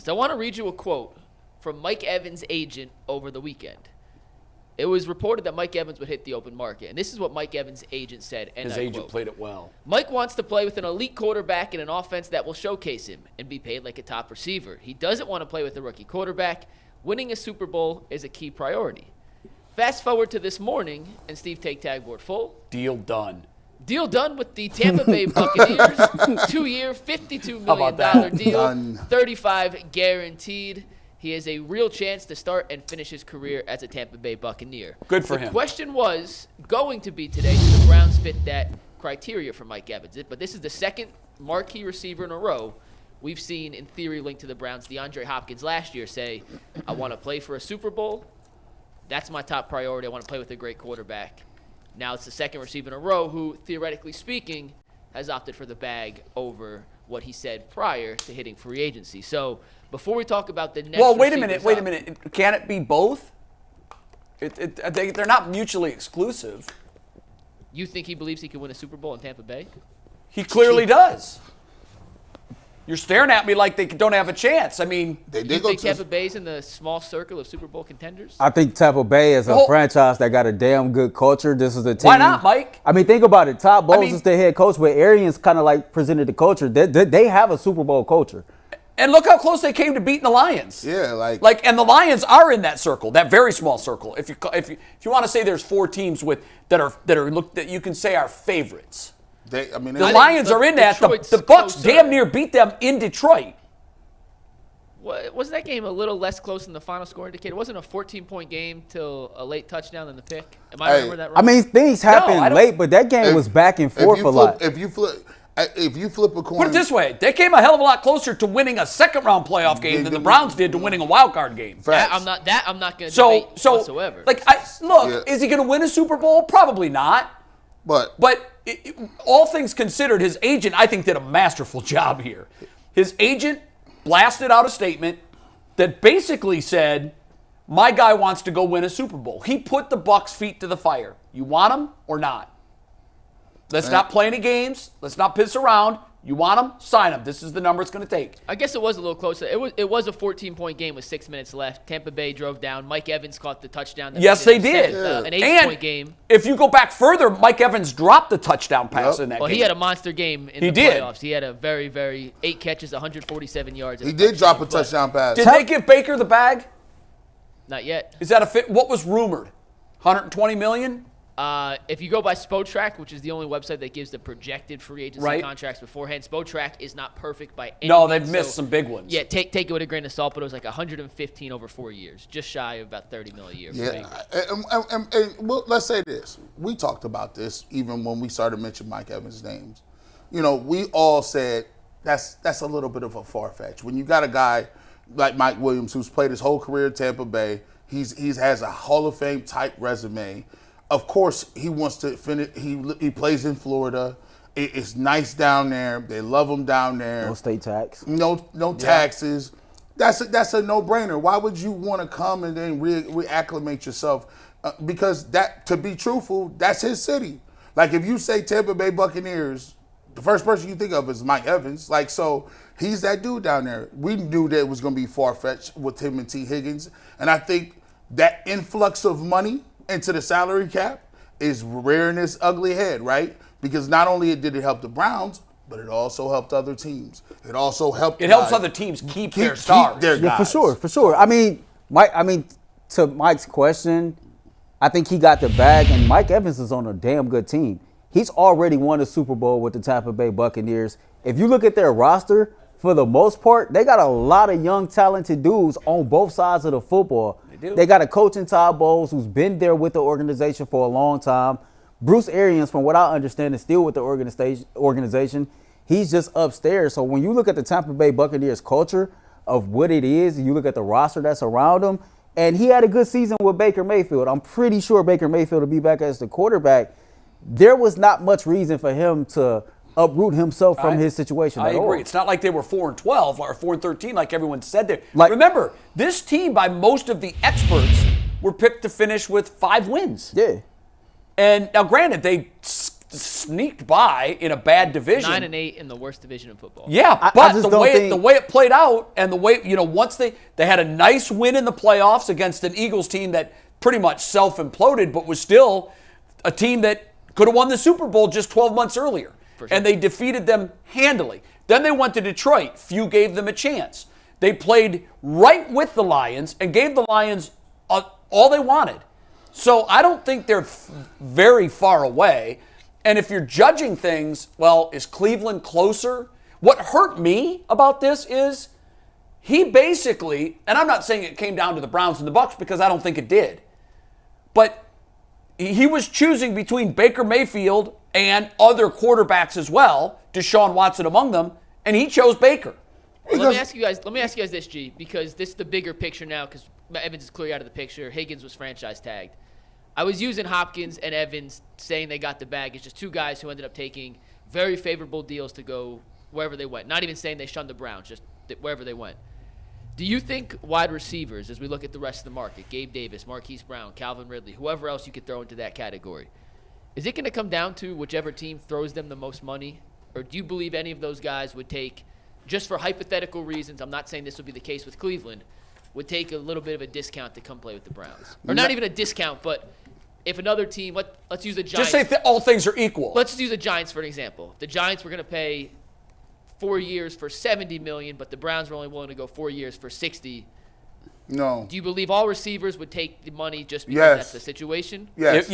I want to read you a quote from Mike Evans' agent over the weekend. It was reported that Mike Evans would hit the open market, and this is what Mike Evans' agent said. And his agent played it well. Mike wants to play with an elite quarterback in an offense that will showcase him and be paid like a top receiver. He doesn't want to play with a rookie quarterback. Winning a Super Bowl is a key priority. Fast forward to this morning, and Steve take tag board full. Deal done. Deal done with the Tampa Bay Buccaneers. 2-year, $52 million deal. Done. 35 guaranteed. He has a real chance to start and finish his career as a Tampa Bay Buccaneer. Good for him. The question was going to be today, do the Browns fit that criteria for Mike Evans? But this is the second marquee receiver in a row we've seen, in theory, linked to the Browns. DeAndre Hopkins last year say, I want to play for a Super Bowl. That's my top priority. I want to play with a great quarterback. Now it's the second receiver in a row who, theoretically speaking, has opted for the bag over what he said prior to hitting free agency. So before we talk about the next wait a minute. Can it be both? They're not mutually exclusive. You think he believes he can win a Super Bowl in Tampa Bay? He clearly does. You're staring at me like they don't have a chance. I mean, you think Tampa Bay's in the small circle of Super Bowl contenders? I think Tampa Bay is a franchise that got a damn good culture. This is a team. Why not, Mike? I mean, think about it. Todd Bowles is the head coach, but Arians kind of like presented the culture. They have a Super Bowl culture. And look how close they came to beating the Lions. Yeah, and the Lions are in that circle, that very small circle. If you want to say there's four teams that you can say are favorites. The Lions are in that. The Bucs damn near beat them in Detroit. Wasn't that game a little less close than the final score indicated? It wasn't a 14-point game till a late touchdown in the pick. Am I remembering that wrong? I mean, things happen late, but that game was back and forth a lot. If you flip a coin. Put it this way, they came a hell of a lot closer to winning a second-round playoff game than the Browns did to winning a wild card game. I'm not going to debate whatsoever. Is he going to win a Super Bowl? Probably not. But all things considered, his agent, I think, did a masterful job here. His agent blasted out a statement that basically said, my guy wants to go win a Super Bowl. He put the Bucs' feet to the fire. You want him or not? Let's not play any games. Let's not piss around. You want him? Sign him. This is the number it's going to take. I guess it was a little closer. It was a 14-point game with 6 minutes left. Tampa Bay drove down. Mike Evans caught the touchdown. Yes, they did. An 8-point game. If you go back further, Mike Evans dropped the touchdown pass in that game. Well, he had a monster game in the playoffs. He had a very, very 8 catches, 147 yards. He did drop a touchdown pass. Did they give Baker the bag? Not yet. Is that a fit? What was rumored? $120 million? If you go by Spotrac, which is the only website that gives the projected free agency contracts beforehand, Spotrac is not perfect by any means. They've missed some big ones. Yeah, take it with a grain of salt, but it was like 115 over 4 years, just shy of about $30 million a year. Yeah, and let's say this. We talked about this even when we started mentioning Mike Evans' names. We all said that's a little bit of a far-fetched. When you got a guy like Mike Williams who's played his whole career at Tampa Bay, he has a Hall of Fame type resume. Of course, he wants to finish. He plays in Florida. It's nice down there. They love him down there. No state tax. No taxes. That's a no-brainer. Why would you want to come and then reacclimate yourself? Because to be truthful, that's his city. Like if you say Tampa Bay Buccaneers, the first person you think of is Mike Evans. So he's that dude down there. We knew that it was going to be far-fetched with him and T. Higgins, and I think that influx of money into the salary cap is rearing its ugly head, right? Because not only did it help the Browns, but it also helped other teams. It also helped. It helps other teams keep their stars. Keep their guys. For sure. I mean, to Mike's question, I think he got the bag, and Mike Evans is on a damn good team. He's already won a Super Bowl with the Tampa Bay Buccaneers. If you look at their roster, for the most part, they got a lot of young, talented dudes on both sides of the football. They got a coach in Todd Bowles who's been there with the organization for a long time. Bruce Arians, from what I understand, is still with the organization. He's just upstairs. So when you look at the Tampa Bay Buccaneers culture of what it is, you look at the roster that's around him, and he had a good season with Baker Mayfield. I'm pretty sure Baker Mayfield will be back as the quarterback. There was not much reason for him to uproot himself from his situation. I agree. It's not like they were 4-12 or 4-13 like everyone said there. Remember, this team, by most of the experts, were picked to finish with 5 wins. Yeah. And now, granted, they sneaked by in a bad division. 9-8 in the worst division in football. Yeah, but the way it played out, and the way, once they had a nice win in the playoffs against an Eagles team that pretty much self-imploded, but was still a team that could have won the Super Bowl just 12 months earlier. Sure. And they defeated them handily. Then they went to Detroit. Few gave them a chance. They played right with the Lions and gave the Lions all they wanted. So I don't think they're very far away. And if you're judging things, well, is Cleveland closer? What hurt me about this is he basically, and I'm not saying it came down to the Browns and the Bucs because I don't think it did, but he was choosing between Baker Mayfield and other quarterbacks as well, Deshaun Watson among them, and he chose Baker. Well, let me ask you guys this, G, because this is the bigger picture now because Evans is clearly out of the picture. Higgins was franchise tagged. I was using Hopkins and Evans saying they got the bag. It's just two guys who ended up taking very favorable deals to go wherever they went. Not even saying they shunned the Browns, just wherever they went. Do you think wide receivers, as we look at the rest of the market, Gabe Davis, Marquise Brown, Calvin Ridley, whoever else you could throw into that category, is it going to come down to whichever team throws them the most money? Or do you believe any of those guys would take, just for hypothetical reasons, I'm not saying this would be the case with Cleveland, would take a little bit of a discount to come play with the Browns? Or not even a discount, but if another team, let's use the Giants. Just say all things are equal. Let's just use the Giants for an example. The Giants were going to pay 4 years for $70 million, but the Browns were only willing to go 4 years for $60. No. Do you believe all receivers would take the money just because that's the situation? Yes.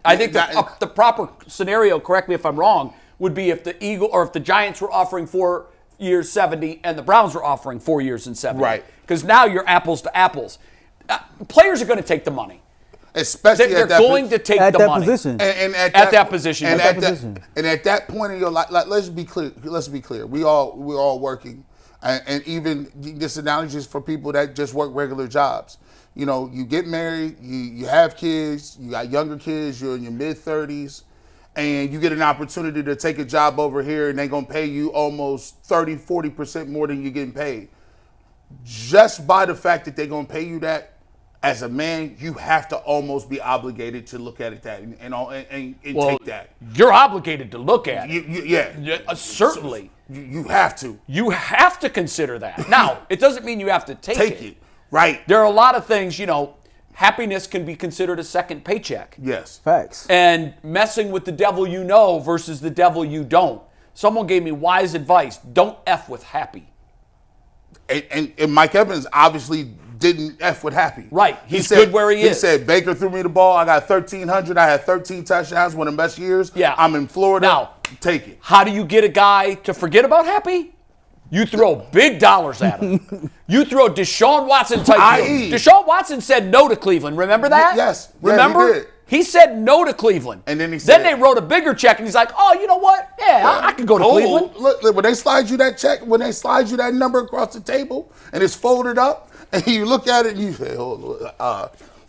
I think the proper scenario, correct me if I'm wrong, would be if the Giants were offering 4 years 70 and the Browns were offering 4 years and 70. Right. Because now you're apples to apples. Players are going to take the money. Especially they're going to take the money. Position. And at that position. And at that point in your life, let's be clear. We're all working. And even this analogy is for people that just work regular jobs. You get married, you have kids, you got younger kids, you're in your mid-30s, and you get an opportunity to take a job over here and they're going to pay you almost 30, 40% more than you're getting paid. Just by the fact that they're going to pay you that, as a man, you have to almost be obligated to look at it and take that. You're obligated to look at it. Yeah. Certainly. You have to. You have to consider that. Now, it doesn't mean you have to take it. Right. There are a lot of things, happiness can be considered a second paycheck. Yes. Facts. And messing with the devil you know versus the devil you don't. Someone gave me wise advice. Don't F with happy. And Mike Evans obviously didn't F with happy. Right. He's good where he is. He said, Baker threw me the ball. I got 1,300. I had 13 touchdowns, one of the best years. Yeah. I'm in Florida. Now, take it. How do you get a guy to forget about happy? You throw big dollars at him. You throw Deshaun Watson type deal. Deshaun Watson said no to Cleveland. Remember that? Yes. Remember? Yeah, he did. He said no to Cleveland. And then he said, they wrote a bigger check, and he's like, oh, you know what? Yeah, I could go to Cleveland. Look, when they slide you that check, when they slide you that number across the table, and it's folded up, and you look at it, and you say,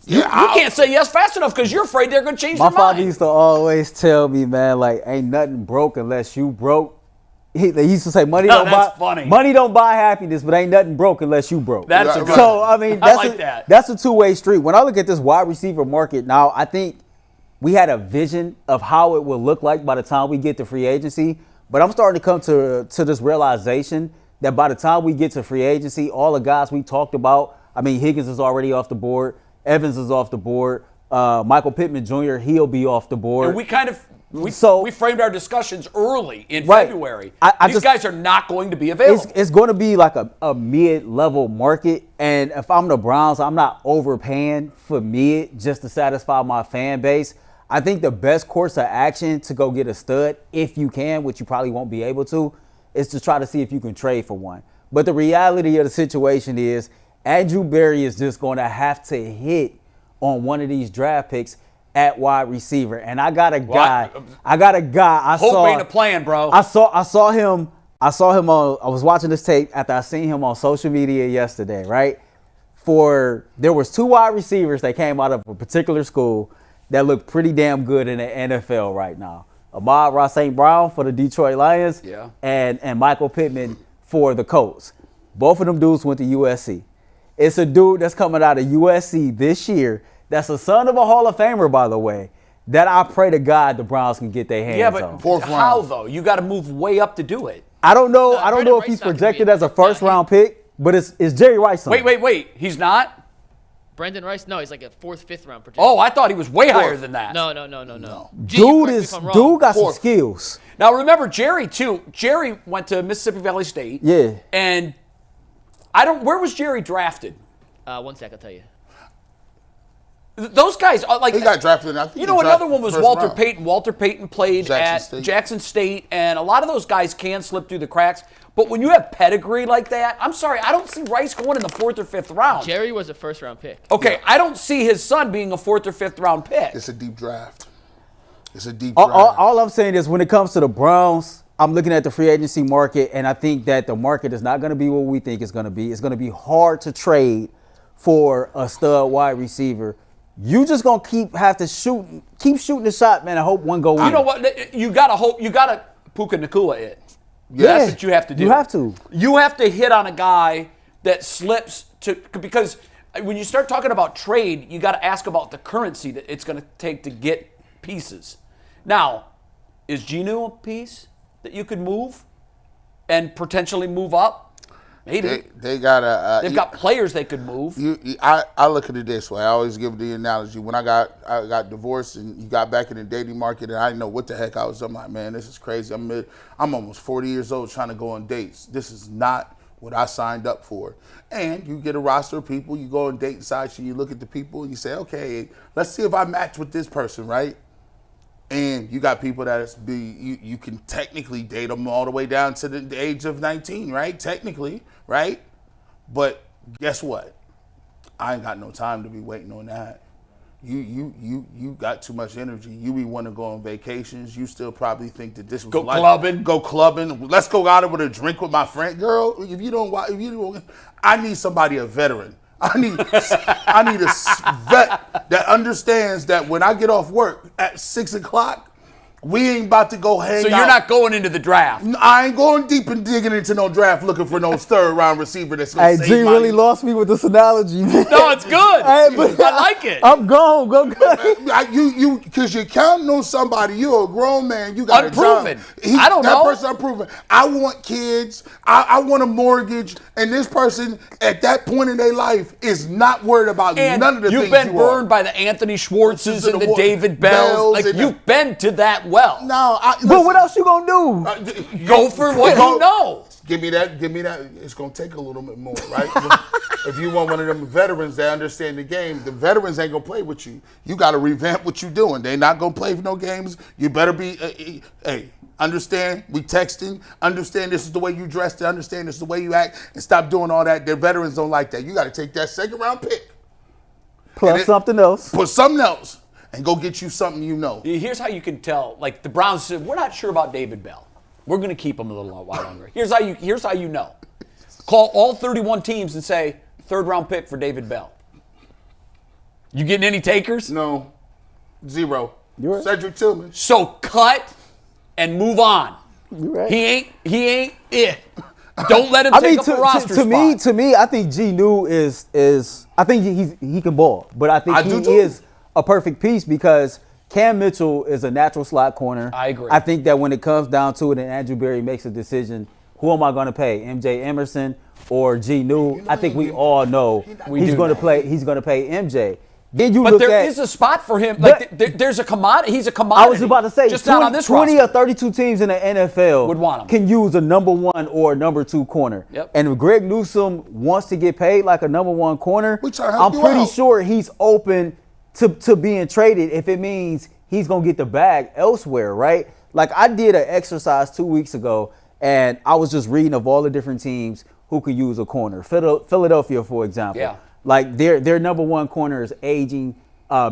you can't say yes fast enough because you're afraid they're going to change their mind. My father used to always tell me, man, like, ain't nothing broke unless you broke. He used to say, money don't buy happiness, but ain't nothing broke unless you broke. That's a good. So, I mean, that's a two-way street. When I look at this wide receiver market now, I think we had a vision of how it will look like by the time we get to free agency, but I'm starting to come to this realization that by the time we get to free agency, all the guys we talked about, I mean, Higgins is already off the board, Evans is off the board, Michael Pittman Jr., he'll be off the board. And we framed our discussions early in February. These guys are not going to be available. It's going to be like a mid-level market, and if I'm the Browns, I'm not overpaying for mid just to satisfy my fan base. I think the best course of action to go get a stud, if you can, which you probably won't be able to, is to try to see if you can trade for one. But the reality of the situation is Andrew Berry is just going to have to hit on one of these draft picks at wide receiver. And I got a guy. Hope ain't a plan, bro. I saw him I was watching this tape after I seen him on social media yesterday, right? There was 2 wide receivers that came out of a particular school that look pretty damn good in the NFL right now. Ahmad St. Brown for the Detroit Lions and Michael Pittman for the Colts. Both of them dudes went to USC. It's a dude that's coming out of USC this year that's a son of a Hall of Famer, by the way, that I pray to God the Browns can get their hands Yeah, but on. Fourth how round. though? You got to move way up to do it. I don't know. No, I don't Brendan know if Rice he's not gonna be projected it. as a first round pick, but it's Jerry Rice. Son. Wait. He's not? Brendan Rice? No, he's like a 4th, 5th round projection. Oh, I thought he was way higher than that. No. G, you correct me if I'm wrong. Dude got some Fourth. skills. Now remember Jerry too. Jerry went to Mississippi Valley State. Yeah. And where was Jerry drafted? 1 sec, I'll tell you. Those guys like He got drafted. I think you know, he another drafted one was first Walter round. Payton. Walter Payton played Jackson at State. Jackson State, and a lot of those guys can slip through the cracks. But when you have pedigree like that, I'm sorry, I don't see Rice going in the 4th or 5th round. Jerry was a 1st round pick. Okay, I don't see his son being a 4th or 5th round pick. It's a deep draft. It's a deep draft. All I'm saying is when it comes to the Browns, I'm looking at the free agency market, and I think that the market is not going to be what we think it's going to be. It's going to be hard to trade for a stud wide receiver. You just going to keep shooting the shot, man. I hope one go in. You know what? You got to hope. You got to Puka Nacua it. Yeah, That's what you have to do. You have to. You have to hit on a guy that slips to because when you start talking about trade, you got to ask about the currency that it's going to take to get pieces. Now, is Geno a piece that you could move and potentially move up? Maybe. They got They've got players they could move. I look at it this way. I always give the analogy. When I got divorced and you got back in the dating market and I didn't know what the heck I was. I'm like, man, this is crazy. I'm almost 40 years old trying to go on dates. This is not what I signed up for. And you get a roster of people. You go on dating sites and you look at the people and you say, okay, let's see if I match with this person, right? And you got people you can technically date them all the way down to the age of 19, right? Technically, right? But guess what? I ain't got no time to be waiting on that. You got too much energy. You be want to go on vacations. You still probably think that this was clubbing. Go clubbing. Let's go out with a drink with my friend. Girl, if you don't, I need somebody, a veteran. I need a vet that understands that when I get off work at 6 o'clock, we ain't about to go hang out. So you're not going into the draft. I ain't going deep and digging into no draft looking for no 3rd round receiver that's going to Hey, save G my really lost me with this analogy, man. No, it's good. Hey, but I like it. I'm gone. Go good. You because you're counting on somebody. You're a grown man. You got Unproven. a job. I don't know. That person unproven. I want kids. I want a mortgage. And this person at that point in their life is not worried about And none of the things you've been you burned are. by the Anthony Schwartzes and the Bells David Bells. Like and you've been to that well. No, But what else you gonna do? Go for what you know. Give me that. It's going to take a little bit more, right? If you want one of them veterans that understand the game, the veterans ain't going to play with you. You got to revamp what you're doing. They not going to play for no games. You better be, hey, understand, we texting, understand this is the way you dress, understand this is the way you act, and stop doing all that. The veterans don't like that. You got to take that 2nd round pick. Plus something else. Put something else and go get you something you know. Here's how you can tell. Like the Browns said, we're not sure about David Bell. We're going to keep him a little while longer. Here's how you know. Call all 31 teams and say 3rd round pick for David Bell. You getting any takers? No. 0. You're right. Cedric Tillman. So cut and move on. You're right. He ain't it. Don't let him take up a roster spot. To me, I think Geno is I think he can ball, but I think he do too. is a perfect piece because Cam Mitchell is a natural slot corner. I agree. I think that when it comes down to it and Andrew Berry makes a decision, who am I going to pay, MJ Emerson or Geno? I think we all know he's going to play MJ. Then you But look there at, is a spot for him. Like there's a commodity. He's a commodity. I was about to say, just not on this 20 roster. or 32 teams in the NFL Would want him. can use a number 1 or a number 2 corner. Yep. And if Greg Newsome wants to get paid like a number 1 corner, We try to help I'm you pretty out. sure he's open to being traded if it means he's going to get the bag elsewhere, right? Like I did an exercise 2 weeks ago, and I was just reading of all the different teams who could use a corner. Philadelphia, for example. Yeah. Like their number 1 corner is aging.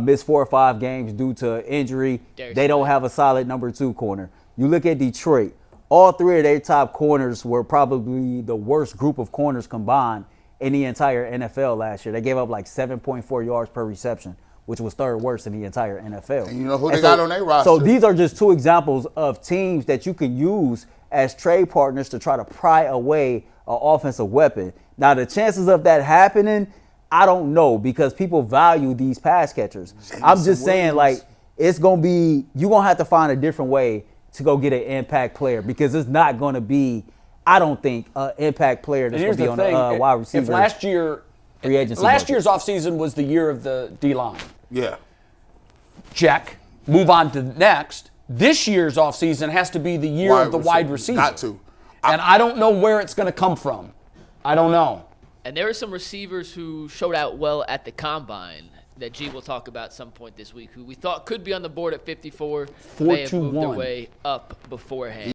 Missed 4 or 5 games due to injury. They don't have a solid number 2 corner. You look at Detroit, all 3 of their top corners were probably the worst group of corners combined in the entire NFL last year. They gave up like 7.4 yards per reception, which was 3rd worst in the entire NFL. And you know who they got on their roster? So these are just 2 examples of teams that you can use as trade partners to try to pry away an offensive weapon. Now, the chances of that happening, I don't know, because people value these pass catchers. I'm just saying, like, it's going to be – you're going to have to find a different way to go get an impact player because it's not going to be, I don't think, an impact player that's going to be on the wide receiver. If last year – free agency last budget. year's offseason was the year of the D-line. Yeah. Check. Move on to the next. This year's offseason has to be the year of the wide receiver. Got to. And I don't know where it's going to come from. I don't know. And there are some receivers who showed out well at the combine that G will talk about some point this week, who we thought could be on the board at 54. May have moved their 4-2-1. way up beforehand.